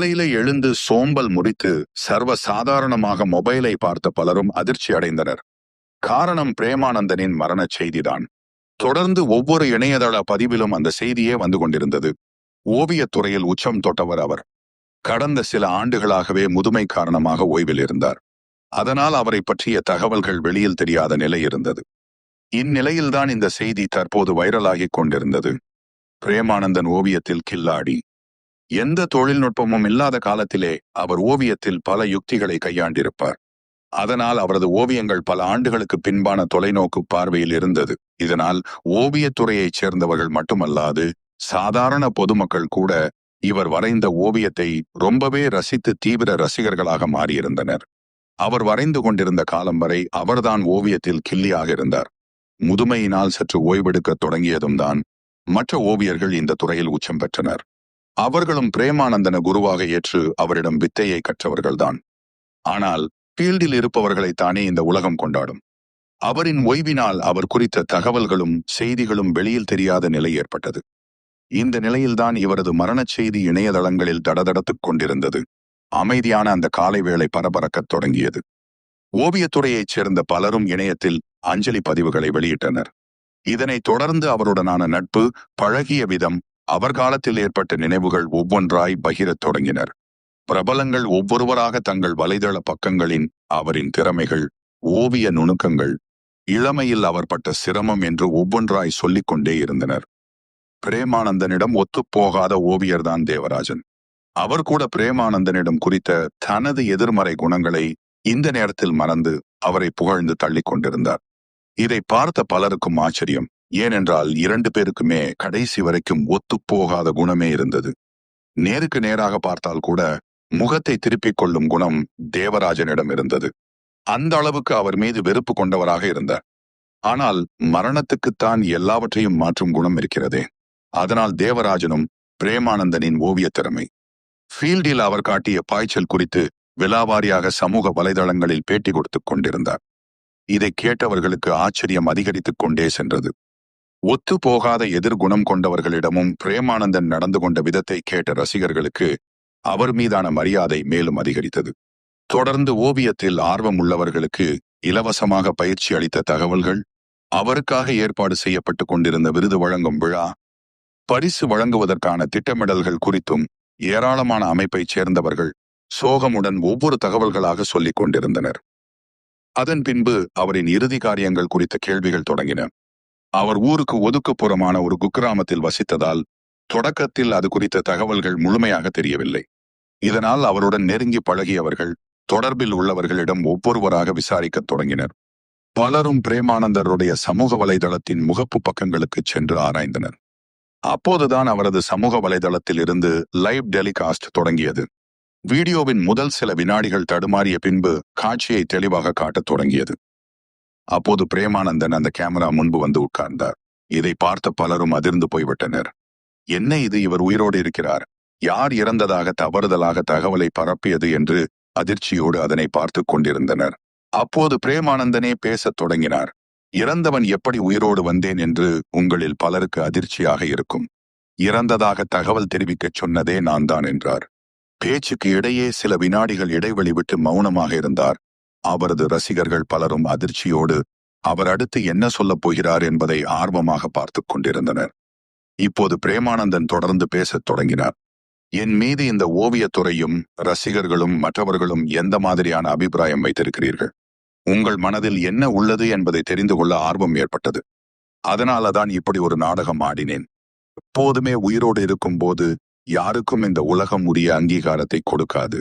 காலையில எழுந்து சோம்பல் முறித்து சர்வ சாதாரணமாக மொபைலை பார்த்த பலரும் அதிர்ச்சி அடைந்தனர். காரணம் பிரேமானந்தனின் மரணச் செய்திதான். தொடர்ந்து ஒவ்வொரு இணையதள பதிவிலும் அந்த செய்தியே வந்து கொண்டிருந்தது. ஓவியத் துறையில் உச்சம் தொட்டவர் அவர். கடந்த சில ஆண்டுகளாகவே முதுமை காரணமாக ஓய்வில் இருந்தார். அதனால் அவரை பற்றிய தகவல்கள் வெளியில் தெரியாத நிலை இருந்தது. இந்நிலையில்தான் இந்த செய்தி தற்போது வைரலாகிக் கொண்டிருந்தது. பிரேமானந்தன் ஓவியத்தில் கில்லாடி. எந்த தொழில்நுட்பமும் இல்லாத காலத்திலே அவர் ஓவியத்தில் பல யுக்திகளை கையாண்டிருப்பார். அதனால் அவரது ஓவியங்கள் பல ஆண்டுகளுக்கு பின்பான தொலைநோக்கு பார்வையில் இருந்தது. இதனால் ஓவியத்துறையைச் சேர்ந்தவர்கள் மட்டுமல்லாது சாதாரண பொதுமக்கள் கூட இவர் வரைந்த ஓவியத்தை ரொம்பவே ரசித்து தீவிர ரசிகர்களாக மாறியிருந்தனர். அவர் வரைந்து கொண்டிருந்த காலம் வரை அவர்தான் ஓவியத்தில் கில்லியாக இருந்தார். முதுமையினால் சற்று ஓய்வெடுக்க தொடங்கியதும் தான் மற்ற ஓவியர்கள் இந்த துறையில் உச்சம் பெற்றனர். அவர்களும் பிரேமானந்தன குருவாக ஏற்று அவரிடம் வித்தையை கற்றவர்கள்தான். ஆனால் ஃபீல்டில் இருப்பவர்களைத்தானே இந்த உலகம் கொண்டாடும். அவரின் ஓய்வினால் அவர் குறித்த தகவல்களும் செய்திகளும் வெளியில் தெரியாத நிலை ஏற்பட்டது. இந்த நிலையில்தான் இவரது மரணச் செய்தி இணையதளங்களில் தடதடத்துக் கொண்டிருந்தது. அமைதியான அந்த காலை வேளை பரபரக்கத் தொடங்கியது. ஓவியத்துறையைச் சேர்ந்த பலரும் இணையத்தில் அஞ்சலி பதிவுகளை வெளியிட்டனர். இதனைத் தொடர்ந்து அவருடனான நட்பு, பழகிய விதம், அவர் காலத்தில் ஏற்பட்ட நினைவுகள் ஒவ்வொன்றாய் பகிரத் தொடங்கினர். பிரபலங்கள் ஒவ்வொருவராக தங்கள் வலைதள பக்கங்களின் அவரின் திறமைகள், ஓவிய நுணுக்கங்கள், இளமையில் அவர் பட்ட சிரமம் என்று ஒவ்வொன்றாய் சொல்லிக் கொண்டே இருந்தனர். பிரேமானந்தனிடம் ஒத்துப்போகாத ஓவியர்தான் தேவராஜன். அவர் கூட பிரேமானந்தனிடம் குறித்த தனது எதிர்மறை குணங்களை இந்த நேரத்தில் மறந்து அவரை புகழ்ந்து தள்ளிக் கொண்டிருந்தார். இதை பார்த்த பலருக்கும் ஆச்சரியம். ஏனென்றால் இரண்டு பேருக்குமே கடைசி வரைக்கும் ஒத்துப்போகாத குணமே இருந்தது. நேருக்கு நேராக பார்த்தால் கூட முகத்தை திருப்பிக் கொள்ளும் குணம் தேவராஜனிடம் இருந்தது. அந்த அளவுக்கு அவர் மீது வெறுப்பு கொண்டவராக இருந்தார். ஆனால் மரணத்துக்குத்தான் எல்லாவற்றையும் மாற்றும் குணம் இருக்கிறதே. அதனால் தேவராஜனும் பிரேமானந்தனின் ஓவிய திறமை, ஃபீல்டில் அவர் காட்டிய பாய்ச்சல் குறித்து விலாவாரியாக சமூக வலைதளங்களில் பேட்டி கொடுத்துக் கொண்டிருந்தார். இதை கேட்டவர்களுக்கு ஆச்சரியம் அதிகரித்துக் கொண்டே சென்றது. ஒத்து போகாத எதிர்குணம் கொண்டவர்களிடமும் பிரேமானந்தன் நடந்து கொண்ட விதத்தை கேட்ட ரசிகர்களுக்கு அவர் மீதான மரியாதை மேலும் அதிகரித்தது. தொடர்ந்து ஓவியத்தில் ஆர்வம் உள்ளவர்களுக்கு இலவசமாக பயிற்சி அளித்த தகவல்கள், அவருக்காக ஏற்பாடு செய்யப்பட்டு கொண்டிருந்த விருது வழங்கும் விழா, பரிசு வழங்குவதற்கான திட்டமிடல்கள் குறித்தும் ஏராளமான அமைப்பைச் சேர்ந்தவர்கள் சோகமுடன் ஒவ்வொரு தகவல்களாக சொல்லிக் கொண்டிருந்தனர். அதன் பின்பு அவரின் இறுதி காரியங்கள் குறித்த கேள்விகள் தொடங்கின. அவர் ஊருக்கு ஒதுக்குப்புறமான ஒரு குக்கிராமத்தில் வசித்ததால் தொடக்கத்தில் அது குறித்த தகவல்கள் முழுமையாக தெரியவில்லை. இதனால் அவருடன் நெருங்கி பழகியவர்கள் தொடர்பில் உள்ளவர்களிடம் ஒவ்வொருவராக விசாரிக்கத் தொடங்கினர். பலரும் பிரேமானந்தருடைய சமூக வலைதளத்தின் முகப்பு பக்கங்களுக்கு சென்று ஆராய்ந்தனர். அப்போதுதான் அவரது சமூக வலைதளத்தில் இருந்து லைவ் டெலிகாஸ்ட் தொடங்கியது. வீடியோவின் முதல் சில வினாடிகள் தடுமாறிய பின்பு காட்சியை தெளிவாக காட்டத் தொடங்கியது. அப்போது பிரேமானந்தன் அந்த கேமரா முன்பு வந்து உட்கார்ந்தார். இதை பார்த்த பலரும் அதிர்ந்து போய்விட்டனர். என்ன இது, இவர் உயிரோடு இருக்கிறார், யார் இறந்ததாக தவறுதலாக தகவலை பரப்பியது என்று அதிர்ச்சியோடு அதனை பார்த்து கொண்டிருந்தனர். அப்போது பிரேமானந்தனே பேசத் தொடங்கினார். இறந்தவன் எப்படி உயிரோடு வந்தேன் என்று உங்களில் பலருக்கு அதிர்ச்சியாக இருக்கும். இறந்ததாக தகவல் தெரிவிக்கச் சொன்னதே நான் தான் என்றார். பேச்சுக்கு இடையே சில வினாடிகள் இடைவெளி விட்டு மௌனமாக இருந்தார். அவரது ரசிகர்கள் பலரும் அதிர்ச்சியோடு அவர் அடுத்து என்ன சொல்லப் போகிறார் என்பதை ஆர்வமாக பார்த்து கொண்டிருந்தனர். இப்போது பிரேமானந்தன் தொடர்ந்து பேசத் தொடங்கினார். என் மீது இந்த ஓவியத்துறையும் ரசிகர்களும் மற்றவர்களும் எந்த மாதிரியான அபிப்பிராயம் வைத்திருக்கிறீர்கள்? உங்கள் மனதில் என்ன உள்ளது என்பதை தெரிந்து கொள்ள ஆர்வம் ஏற்பட்டது. அதனாலதான் இப்படி ஒரு நாடகம் ஆடினேன். எப்போதுமே உயிரோடு இருக்கும் போது யாருக்கும் இந்த உலகம் உரிய அங்கீகாரத்தை கொடுக்காது.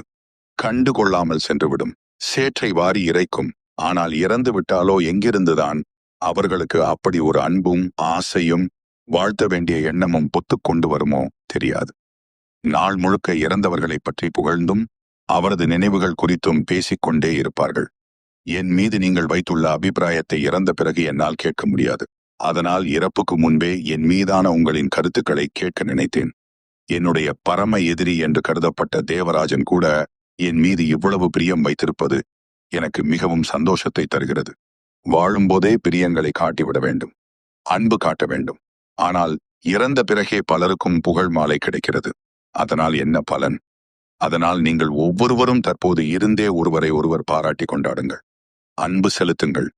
கண்டு கொள்ளாமல் சென்றுவிடும், சேற்றை வாரி இறைக்கும். ஆனால் இறந்து விட்டாலோ எங்கிருந்துதான் அவர்களுக்கு அப்படி ஒரு அன்பும் ஆசையும் வாழ்த்த வேண்டிய எண்ணமும் பொத்துக் கொண்டு வருமோ தெரியாது. நாள் முழுக்க இறந்தவர்களை பற்றி புகழ்ந்தும் அவரது நினைவுகள் குறித்தும் பேசிக்கொண்டே இருப்பார்கள். என் மீது நீங்கள் வைத்துள்ள அபிப்பிராயத்தை இறந்த பிறகு என்னால் கேட்க முடியாது. அதனால் இறப்புக்கு முன்பே என் மீதான உங்களின் கருத்துக்களை கேட்க நினைத்தேன். என்னுடைய பரம எதிரி என்று கருதப்பட்ட தேவராஜன் கூட என் மீது இவ்வளவு பிரியம் வைத்திருப்பது எனக்கு மிகவும் சந்தோஷத்தை தருகிறது. வாழும்போதே பிரியங்களை காட்டிவிட வேண்டும், அன்பு காட்ட வேண்டும். ஆனால் இறந்த பிறகே பலருக்கும் புகழ் மாலை கிடைக்கிறது. அதனால் என்ன பலன்? அதனால் நீங்கள் ஒவ்வொருவரும் தற்போது இருந்தே ஒருவரை ஒருவர் பாராட்டி கொண்டாடுங்கள். அன்பு செலுத்துங்கள்,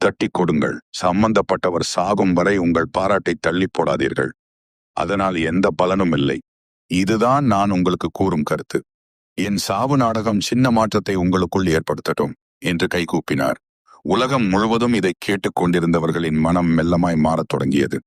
தட்டி கொடுங்கள். சம்பந்தப்பட்டவர் சாகும் வரை உங்கள் பாராட்டை தள்ளி போடாதீர்கள். அதனால் எந்த பலனும் இல்லை. இதுதான் நான் உங்களுக்கு கூறும் கருத்து. என் சாவு நாடகம் சின்ன மாற்றத்தை உங்களுக்குள் ஏற்படுத்தட்டும் என்று கைகூப்பினார். உலகம் முழுவதும் இதை கேட்டுக் கொண்டிருந்தவர்களின் மனம் மெல்லமாய் மாறத் தொடங்கியது.